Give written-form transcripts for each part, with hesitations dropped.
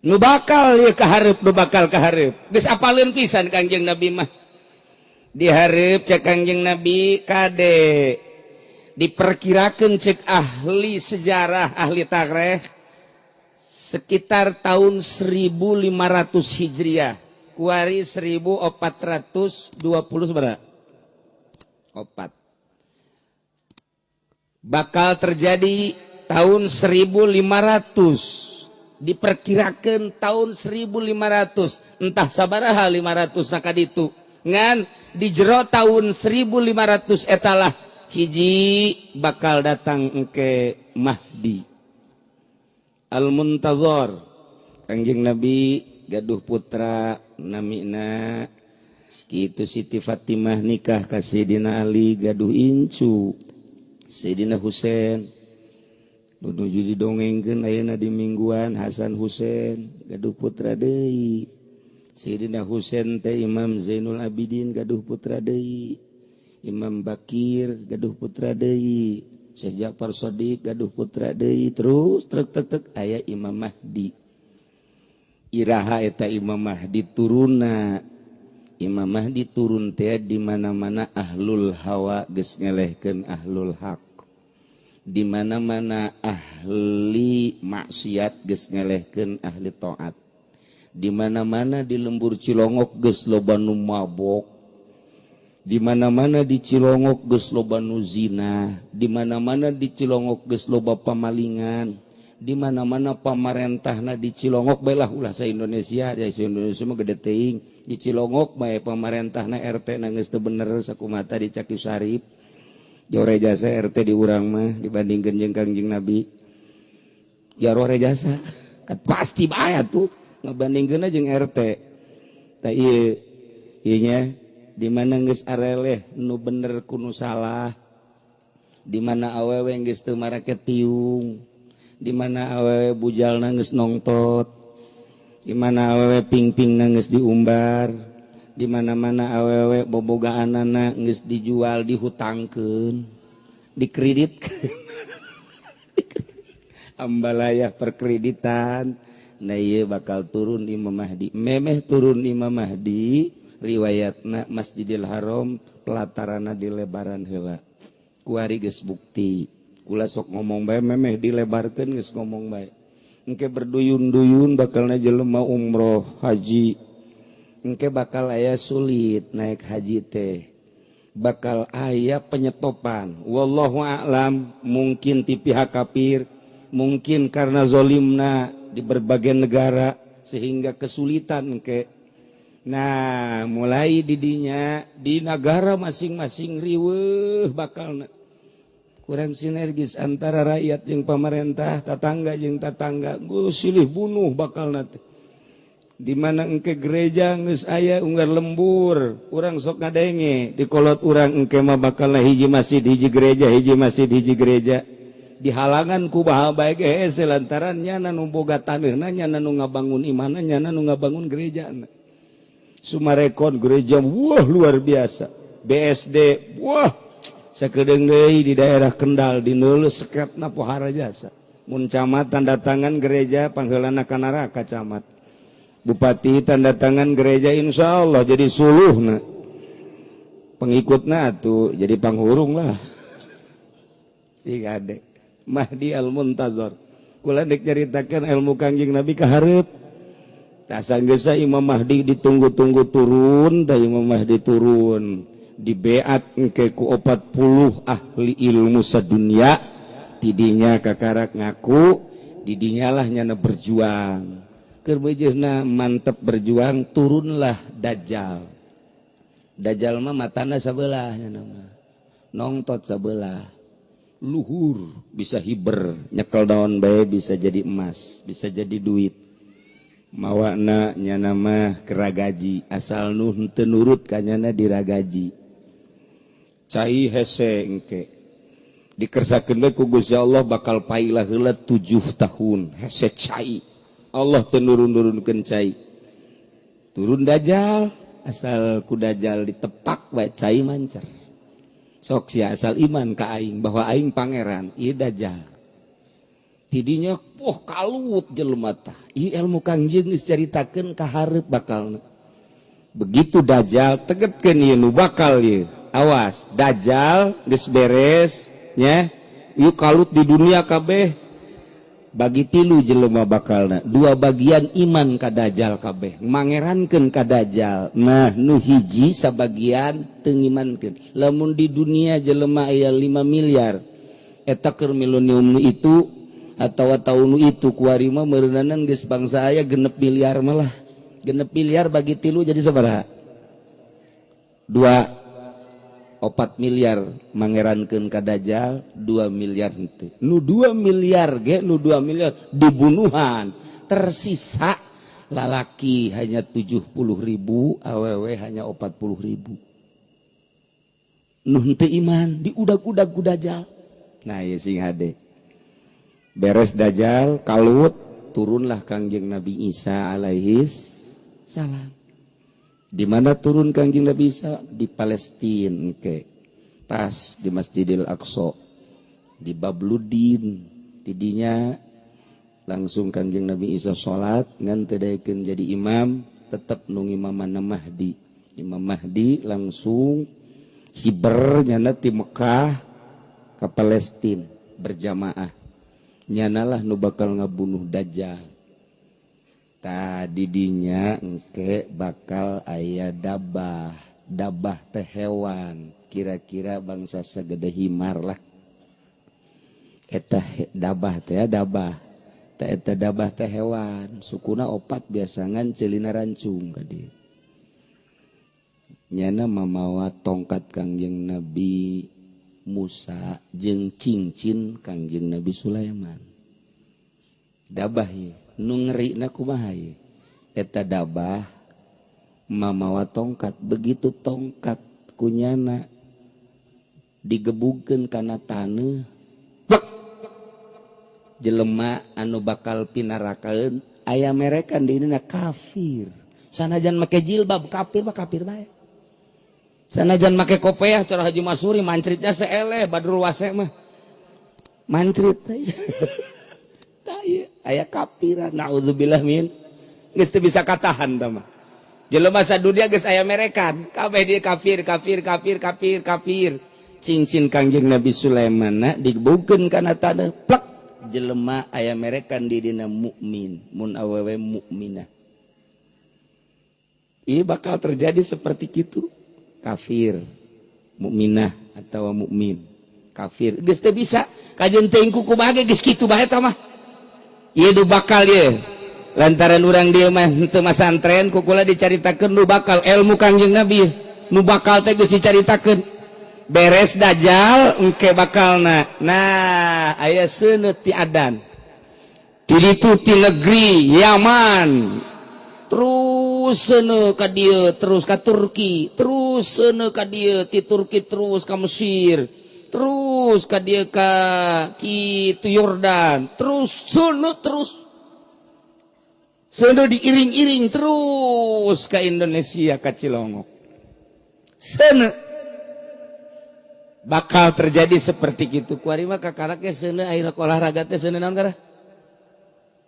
nu bakal ya kaharep nu bakal kaharep geus apaleun pisan Kangjeng Nabi mah diharep cek Kangjeng Nabi kade diperkirakan cek ahli sejarah ahli tarikh sekitar tahun 1500 Hijriah kuari 1420 seberapa opat bakal terjadi tahun 1500 diperkirakan tahun 1500 entah sabaraha 500 sakaditu ngan di jero tahun 1500 etalah hiji bakal datang engke Mahdi Al-Muntazor Kangjeng Nabi gaduh putra namina kitu Siti Fatimah nikah ka Sayyidina Ali gaduh incu Sayyidina Husain nuju didongengkeun ayeuna di mingguan Hasan Husain gaduh putra deui Sayyidina Husain teh Imam Zainul Abidin gaduh putra deui Imam Bakir gaduh putra deui Syekh Ja'far Shadiq gaduh putra deui terus trek aya Imam Mahdi iraha eta Imam Mahdi turunna Imam Mahdi turun teh di mana-mana ahlul hawa geus ngelehkeun ahlul haq di mana-mana ahli maksiat geus ngelehkeun ahli taat di mana-mana di lembur Cilongok geus loba nu mabok di mana-mana di Cilongok geus loba nu zina di mana-mana di Cilongok geus loba pamalingan di mana-mana pamarentahna di Cilongok bae lah ulah sa Indonesia ya Indonesia mah gede teuing di Cilongok bae pamarentahna RT na geus teu bener sakumaha di Caki Sarip jore jasa RT di urang mah dibandingkeun jeung Kangjeng Nabi jare jasa pasti bae tuh ngabandingkeunna jeung RT tah ieu nya di mana geus areleh nu bener kudu salah di mana awewe geus teu marake tiung di mana awewe bujalna geus nongtot di mana awewe ping-pingna geus diumbar di mana-mana awewe bobogaanana geus dijual dihutangkeun dikreditkeun ambalayah perkreditan nah ieu bakal turun Imam Mahdi memeh turun Imam Mahdi riwayatna Masjidil Haram pelatarana dilebaran heula kuari geus bukti kula sok ngomong bae memeh dilebarkeun geus ngomong bae engke berduyun-duyun bakalna jelema umroh haji engke bakal aya sulit naik haji teh bakal aya penyetopan wallahu a'lam mungkin ti pihak kafir mungkin karena zolimna di berbagai negara sehingga kesulitan engke nah mulai didinya di negara masing-masing riweuh bakalna kurang sinergis antara rakyat jeung pamarentah tatangga jeung tatangga geus silih bunuh bakalna teh di mana engke gereja geus aya unggar lembur urang sok ngadenge di kolot urang engke mah bakalna hiji masjid hiji gereja hiji masjid hiji gereja dihalangan ku baha bae ge hese lantaran nyana nu boga taneuhna nyana nu ngabangun imanna nyana nu ngabangun gerejana sumarekon gereja wah luar biasa BSD wah sakedeung deui di daerah Kendal di neuleuh seketna pohara jasa mun camat tanda tangan gereja pangheulana ka neraka camat bupati tanda tangan gereja insyaallah jadi suluhna pengikutna atuh jadi panghurung lah si gade Mahdi Al-Muntazor kula dek nyaritakeun ilmu Kangjeng Nabi kaharep tah sanggeus Imam Mahdi ditunggu-tunggu turun tah Imam Mahdi turun di beat engke ku 40 ahli ilmu sadunya tidinya kakarak ngaku didinyalah nyana berjuang keur beujeuhna mantep berjuang turunlah Dajjal Dajjal mah matana sabelah nyana mah nongtot sabelah luhur bisa hiber nyekel daun bae bisa jadi emas bisa jadi duit mawana nyana mah keragaji asal nu teu nurut ka nyana diragaji cai hese engke dikersakeun bae ku Gusti Allah bakal pailah heula 7 tahun hese cai Allah teu nurun-nurunkeun cai turun Dajjal asal ku Dajjal ditepak bae cai mancer sok sia asal iman ka aing bahwa aing pangeran ieu Dajjal tidinya kalut jelema tah ieu ilmu Kangjeng geus caritakeun ka hareup bakalna begitu dajjal tegetkeun ieu nu bakal ieu awas dajjal geus beres nya ieu kalut di dunia kabeh bagi 3 jelema bakalna 2 bagian iman ka dajjal kabeh mangerankeun ka dajjal nah nu hiji sabagian teu ngimankeun lamun di dunia jelema aya 5 miliar eta keur milenium nu itu atawa tahun nu itu kuari mah meureunanan geus bangsa aya 6 miliar malah 6 miliar bagi 3 jadi sabaraha 4 miliar mangerankeun ka dajjal 2 miliar henteu nu 2 miliar ge nu 2 miliar dibunuhan tersisa lalaki hanya 70.000 awewe hanya 40.000 nu henteu iman diudag-udag ku dajjal nah ieu sing hade beres dajjal kalut turunlah Kangjeng Nabi Isa alaihis salam. Di mana turun Kangjeng Nabi Isa? Di Palestina, pas di Masjidil Aqsa, di Babludin, didinya langsung Kangjeng Nabi Isa sholat, ngan tedaikeun jadi imam, tetap nung imaman Mahdi. Imam Mahdi langsung hiber nyana ti Mekah ke Palestina berjamaah. Nyanalah nu bakal ngabunuh Dajjal. Didinya engke bakal aya dabah teh hewan kira-kira bangsa segede himar lah eta dabah teh eta dabah teh hewan sukuna 4 biasangan celina rancung ka dieu nyana mamawa tongkat Kangjeng Nabi Musa jeung cincin Kangjeng Nabi Sulaiman dabah ieu nu ngerina kumaha ye eta dabah mamawa tongkat begitu tongkat kunyana digebugkeun kana taneuh jelema anu bakal pinarakaeun aya merekan di dina kafir sanajan make jilbab kafir mah kafir bae sanajan make kopiah cara Haji Masuri mancritnya seeleh Badrul Wase mah mancrit aya kafiran naudzubillah min geus teu bisa katahan tah mah jelema sadunya geus aya merekan kabeh dia kafir cincin Kangjeng Nabi Sulaiman digebugkeun kana taneuh plek jelema aya merekan di dina mukmin mun awewe mukminah ieu bakal terjadi seperti kitu kafir mukminah atawa mukmin kafir geus teu bisa kajeun teuing kuku bae geus kitu bae tah mah ieu bakal ye lantaran urang dieu mah henteu masantren kukula dicaritakeun nu bakal ilmu Kangjeng Nabi nu bakal teh geus dicaritakeun beres dajjal engke bakalna nah aya seuneu ti adan di ditu ti negeri Yaman terus seuneu ka dieu terus ka Turki terus seuneu ka dieu ti Turki terus ka Mesir terus ka dieu ka kitu Yordan terus seuneu diiring-iring terus ka Indonesia ka Cilongok seuneu bakal terjadi seperti gitu kuari mah kakarak ge seuneu aya olahraga teh seuneu naon gara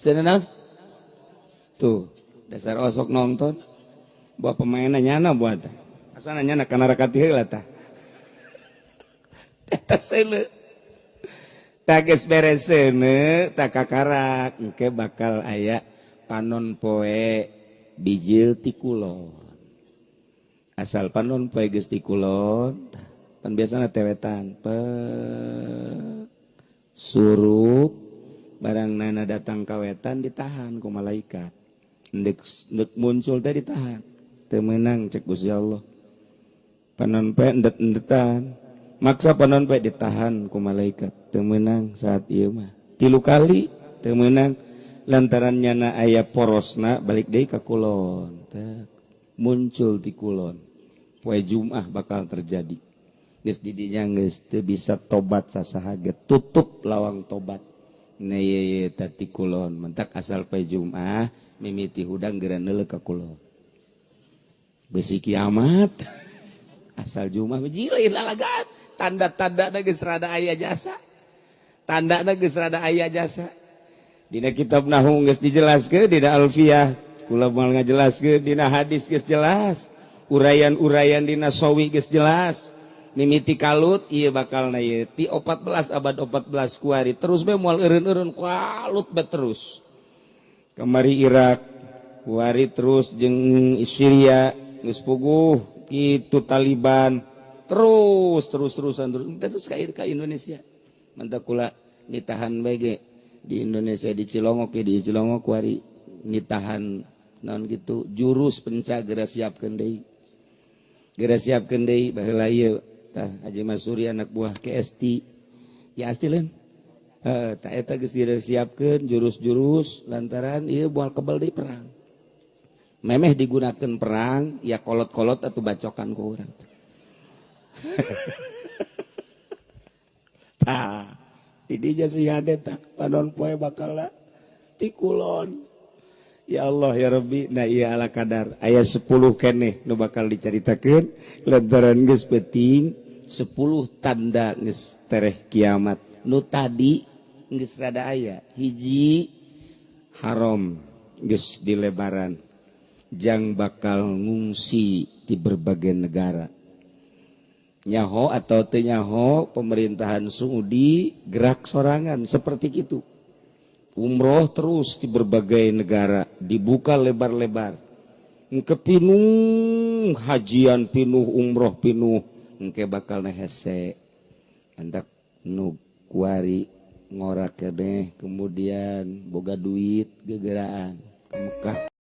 seuneu naon tuh dasar osok nonton buat pemainna nyana buat asana nyana kana rakati heula tah eta seuneu tah geus beres seuneu tah kakarak engke bakal aya panon poe bijil ti kulon asal panon poe geus ti kulon pan biasana tewetan surup barang nana datang kawetan ditahan ku malaikat ndek muncul teh ditahan teu meunang cek Gusti Allah panon poe endet-endetan maksa panon poe ditahan ku malaikat teu meunang saat ieu mah 3 kali teu meunang lantaran nyana aya porosna balik deui ka kulon muncul di kulon poe Jumat bakal terjadi geus didinya geus teu bisa tobat sasaha ge tutup lawang tobat na ye tati kulon mentak asal poe Jumat mimiti hudang geura neuleuh ka kulon besi kiamat asal Jumat jilid lalagan tanda-tandana geus rada aya jasa Dina kitab nahwu geus dijelaskeun, dina alfiyah kula moal ngajelaskeun, dina hadis geus jelas, urayan-urayan dina sawi geus jelas. Mimiti kalut ieu bakalna ieu ti 14 abad 14 kuari terus bae moal eureun-eureun kalut bae terus. Kamari Irak kuari terus jeung Syria geus puguh kitu Taliban terusan terus ka Indonesia. Mantap kula nitahan bae ge di Indonesia di Cilongok kuari nitahan naon gitu jurus penca geura siapkeun deui. Geura siapkeun deui baheula ieu tah Haji Masuri anak buah KST. Ya asti leun. Tah eta geus disiapkeun jurus-jurus lantaran ieu moal kebal deui perang. Memeh digunakeun perang ya kolot-kolot atuh bacokan ku urang. Tah tidinya si hade tak panon poe bakalna ti kulon. Ya Allah ya Rabbi, nah iya ala kadar aya 10 keneh nu bakal dicaritakeun lantaran geus penting 10 tanda geus tereh kiamat. Nu tadi geus rada aya hiji haram geus dilebaran jang bakal ngungsi di berbagai negara. Nyaho atau teu nyaho pemerintahan Saudi gerak sorangan seperti itu. Umroh terus di berbagai negara dibuka lebar-lebar. Engke pinuh hajian pinuh umroh pinuh engke bakal hese. Antak nu kuari ngorak keneh kemudian boga duit gegeraan ke Mekah.